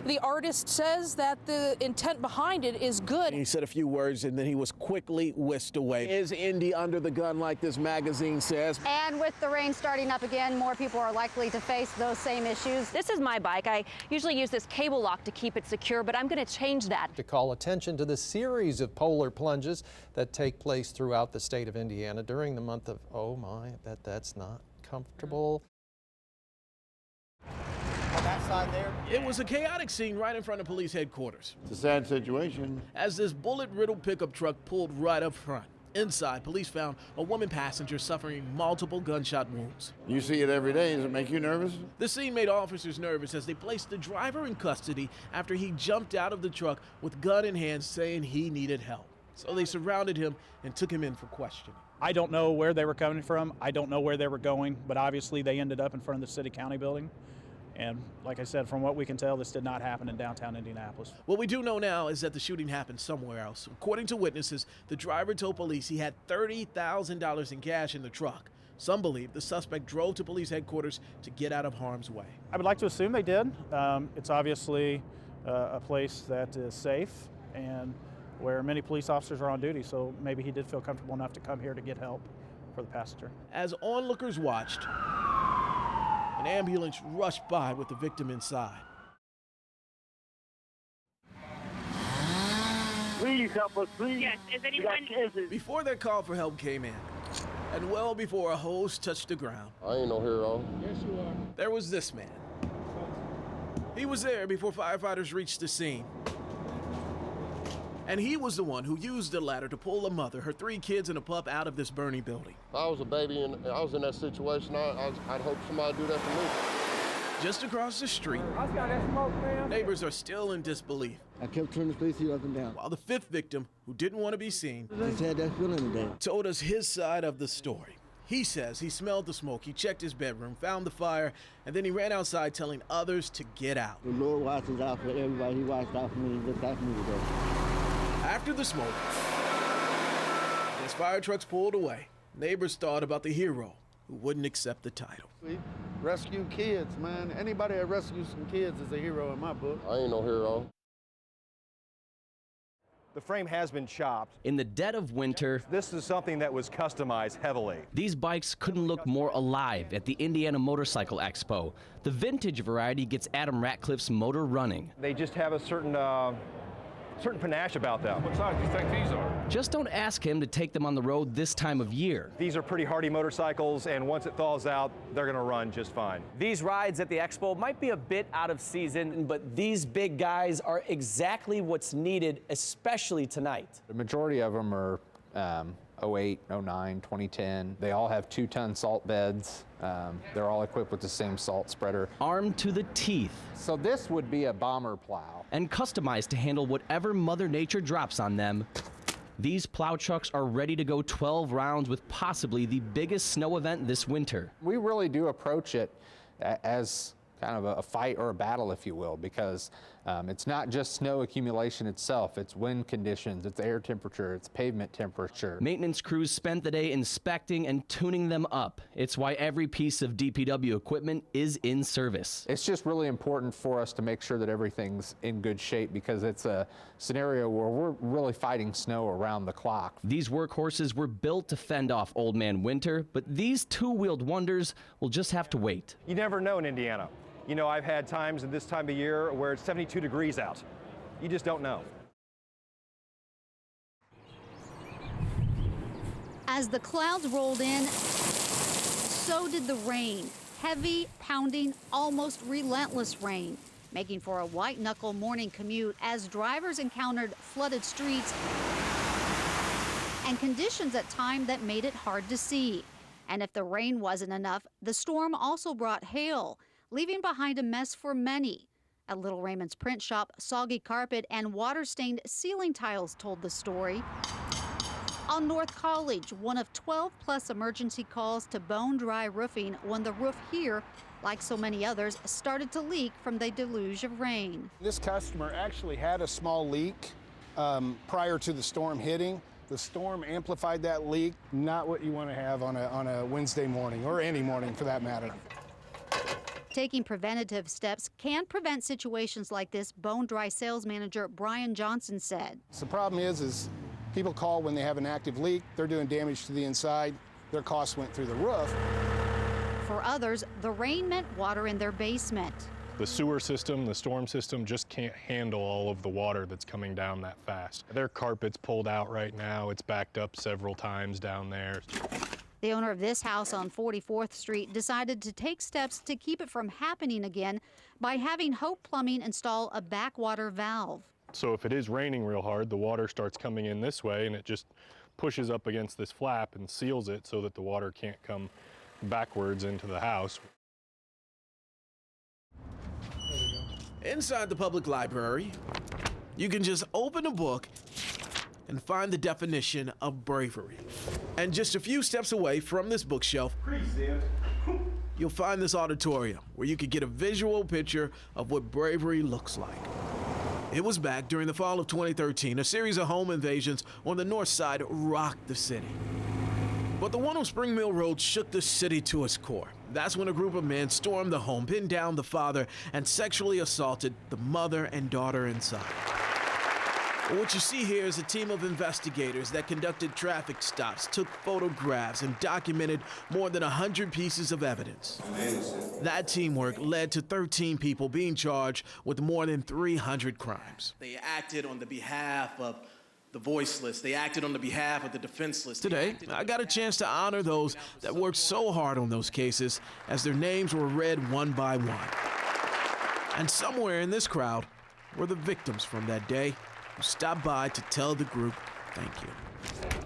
The artist says that the intent behind it is good. He said a few words and then he was quickly whisked away. Is Indy under the gun like this magazine says? And with the rain starting up again, more people are likely to face those same issues. This is my bike. I usually use this cable lock to keep it secure, but I'm going to change that. To call attention to the series of polar plunges that take place throughout the state of Indiana during the month of, oh my, I bet that's not comfortable. That side there. It was a chaotic scene right in front of police headquarters. It's a sad situation. As this bullet-riddled pickup truck pulled right up front. Inside, police found a woman passenger suffering multiple gunshot wounds. You see it every day. Does it make you nervous? The scene made officers nervous as they placed the driver in custody after he jumped out of the truck with gun in hand saying he needed help. So they surrounded him and took him in for questioning. I don't know where they were coming from. I don't know where they were going, but obviously they ended up in front of the city-county building. And like I said, from what we can tell, this did not happen in downtown Indianapolis. What we do know now is that the shooting happened somewhere else. According to witnesses, the driver told police he had $30,000 in cash in the truck. Some believe the suspect drove to police headquarters to get out of harm's way. I would like to assume they did. It's obviously a place that is safe and where many police officers are on duty, so maybe he did feel comfortable enough to come here to get help for the passenger. As onlookers watched, an ambulance rushed by with the victim inside. Please help us, please. Yes, is anyone? Before their call for help came in, and well before a hose touched the ground. I ain't no hero. Yes, you are. There was this man. He was there before firefighters reached the scene. And he was the one who used the ladder to pull a mother, her 3 kids, and a pup out of this burning building. If I was a baby and I was in that situation, I'd hope somebody do that for me. Just across the street, neighbors are still in disbelief. I kept turning the space up and down. While the 5th victim, who didn't want to be seen, Just had that feeling today. told us his side of the story. He says he smelled the smoke, he checked his bedroom, found the fire, and then he ran outside telling others to get out. The Lord watches out for everybody. He watched out for me. He looked out for me today. After the smoke, as fire trucks pulled away, neighbors thought about the hero who wouldn't accept the title. We rescue kids, man. Anybody that rescues some kids is a hero in my book. I ain't no hero. The frame has been chopped. In the dead of winter, This is something that was customized heavily. these bikes couldn't look more alive at the Indiana Motorcycle Expo. The vintage variety gets Adam Ratcliffe's motor running. They just have a certain panache about them. What size do you think these are? Just don't ask him to take them on the road this time of year. These are pretty hardy motorcycles, and once it thaws out, they're going to run just fine. These rides at the expo might be a bit out of season, but these big guys are exactly what's needed, especially tonight. The majority of them are 08, 09, 2010. They all have 2-ton salt beds. They're all equipped with the same salt spreader. Armed to the teeth. So this would be a bomber plow. And customized to handle whatever Mother Nature drops on them. These plow trucks are ready to go 12 rounds with possibly the biggest snow event this winter. We really do approach it as kind of a fight or a battle, if you will, because it's not just snow accumulation itself, it's wind conditions, it's air temperature, it's pavement temperature. Maintenance crews spent the day inspecting and tuning them up. It's why every piece of DPW equipment is in service. It's just really important for us to make sure that everything's in good shape because it's a scenario where we're really fighting snow around the clock. These workhorses were built to fend off Old Man Winter, but these two-wheeled wonders will just have to wait. You never know in Indiana. You know, I've had times at this time of year where it's 72 degrees out. You just don't know. As the clouds rolled in, so did the rain. Heavy, pounding, almost relentless rain, making for a white-knuckle morning commute as drivers encountered flooded streets and conditions at times that made it hard to see. And if the rain wasn't enough, the storm also brought hail, leaving behind a mess for many. At Little Raymond's print shop, soggy carpet and water-stained ceiling tiles told the story. On North College, one of 12-plus emergency calls to bone-dry roofing when the roof here, like so many others, started to leak from the deluge of rain. This customer actually had a small leak prior to the storm hitting. The storm amplified that leak. Not what you want to have on a Wednesday morning, or any morning for that matter. Taking preventative steps can prevent situations like this, Bone Dry sales manager Brian Johnson said. So the problem is people call when they have an active leak, they're doing damage to the inside, their costs went through the roof. For others, the rain meant water in their basement. The sewer system, the storm system just can't handle all of the water that's coming down that fast. Their carpet's pulled out right now. It's backed up several times down there. The owner of this house on 44th Street decided to take steps to keep it from happening again by having Hope Plumbing install a backwater valve. So if it is raining real hard, the water starts coming in this way and it just pushes up against this flap and seals it so that the water can't come backwards into the house. Inside the public library, you can just open a book and find the definition of bravery. And just a few steps away from this bookshelf, you'll find this auditorium where you could get a visual picture of what bravery looks like. It was back during the fall of 2013. A series of home invasions on the north side rocked the city. But the one on Spring Mill Road shook the city to its core. That's when a group of men stormed the home, pinned down the father, and sexually assaulted the mother and daughter inside. What you see here is a team of investigators that conducted traffic stops, took photographs, and documented more than 100 pieces of evidence. That teamwork led to 13 people being charged with more than 300 crimes. They acted on the behalf of the voiceless. They acted on the behalf of the defenseless. Today, I got a chance to honor those that worked so hard on those cases as their names were read one by one. And somewhere in this crowd were the victims from that day who stopped by to tell the group thank you.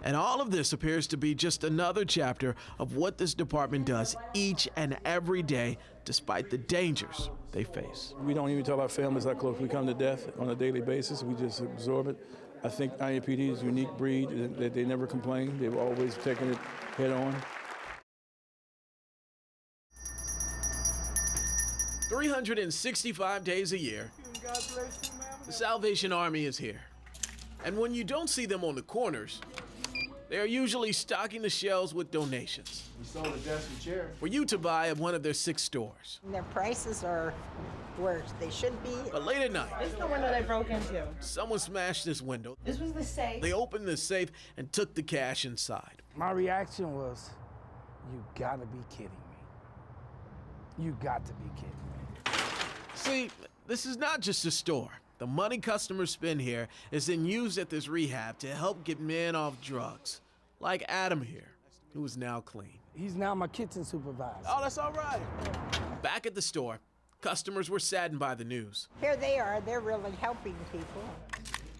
And all of this appears to be just another chapter of what this department does each and every day, despite the dangers they face. We don't even tell our families how close we come to death on a daily basis. We just absorb it. I think IMPD is a unique breed, that they never complain. They've always taken it head on. 365 days a year, the Salvation Army is here. And when you don't see them on the corners, they are usually stocking the shelves with donations. We sold a desk and chair for you to buy at one of their 6 stores. Their prices are where they should be. But late at night, this is the window they broke into. Someone smashed this window. This was the safe. They opened the safe and took the cash inside. My reaction was, you gotta be kidding me. You got to be kidding me. See, this is not just a store. The money customers spend here is then used at this rehab to help get men off drugs. Like Adam here, who is now clean. He's now my kitchen supervisor. Oh, that's all right. Back at the store, customers were saddened by the news. Here they are, they're really helping people.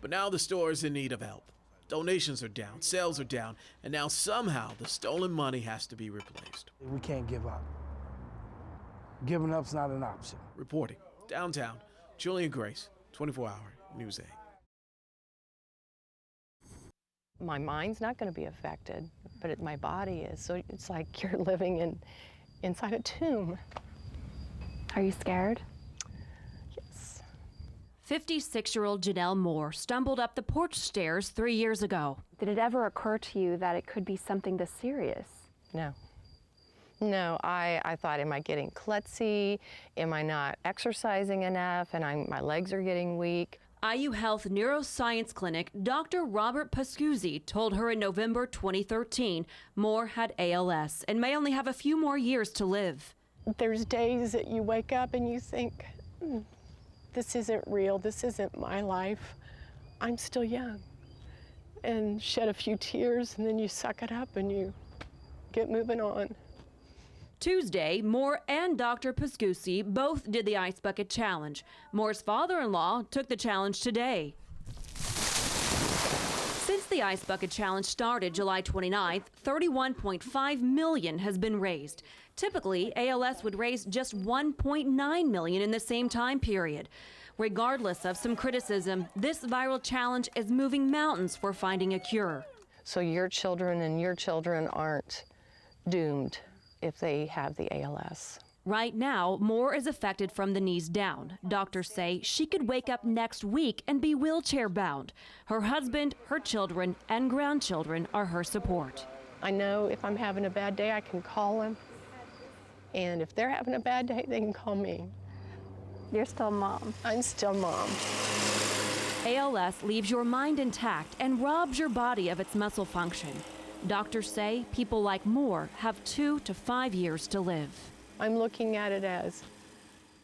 But now the store is in need of help. Donations are down, sales are down, and now somehow the stolen money has to be replaced. We can't give up. Giving up's not an option. Reporting, downtown, Julian Grace, 24-hour News 8. My mind's not going to be affected, but my body is. So it's like you're living inside a tomb. Are you scared? Yes. 56-year-old Janelle Moore stumbled up the porch stairs 3 years ago. Did it ever occur to you that it could be something this serious? No. No, I thought, am I getting klutzy? Am I not exercising enough? And my legs are getting weak. IU Health Neuroscience Clinic Dr. Robert Pascuzzi told her in November 2013 Moore had ALS and may only have a few more years to live. There's days that you wake up and you think, this isn't real, this isn't my life. I'm still young. And shed a few tears, and then you suck it up and you get moving on. Tuesday, Moore and Dr. Pascuzzi both did the Ice Bucket Challenge. Moore's father-in-law took the challenge today. Since the Ice Bucket Challenge started July 29th, $31.5 million has been raised. Typically, ALS would raise just $1.9 million in the same time period. Regardless of some criticism, this viral challenge is moving mountains for finding a cure. So your children and your children aren't doomed if they have the ALS. Right now, Moore is affected from the knees down. Doctors say she could wake up next week and be wheelchair bound. Her husband, her children, and grandchildren are her support. I know if I'm having a bad day, I can call him And if they're having a bad day, they can call me. You're still mom. I'm still mom. ALS leaves your mind intact and robs your body of its muscle function. Doctors say people like Moore have 2 to 5 years to live. I'm looking at it as,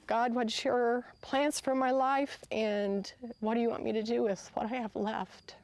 God, what's your plans for my life, and what do you want me to do with what I have left?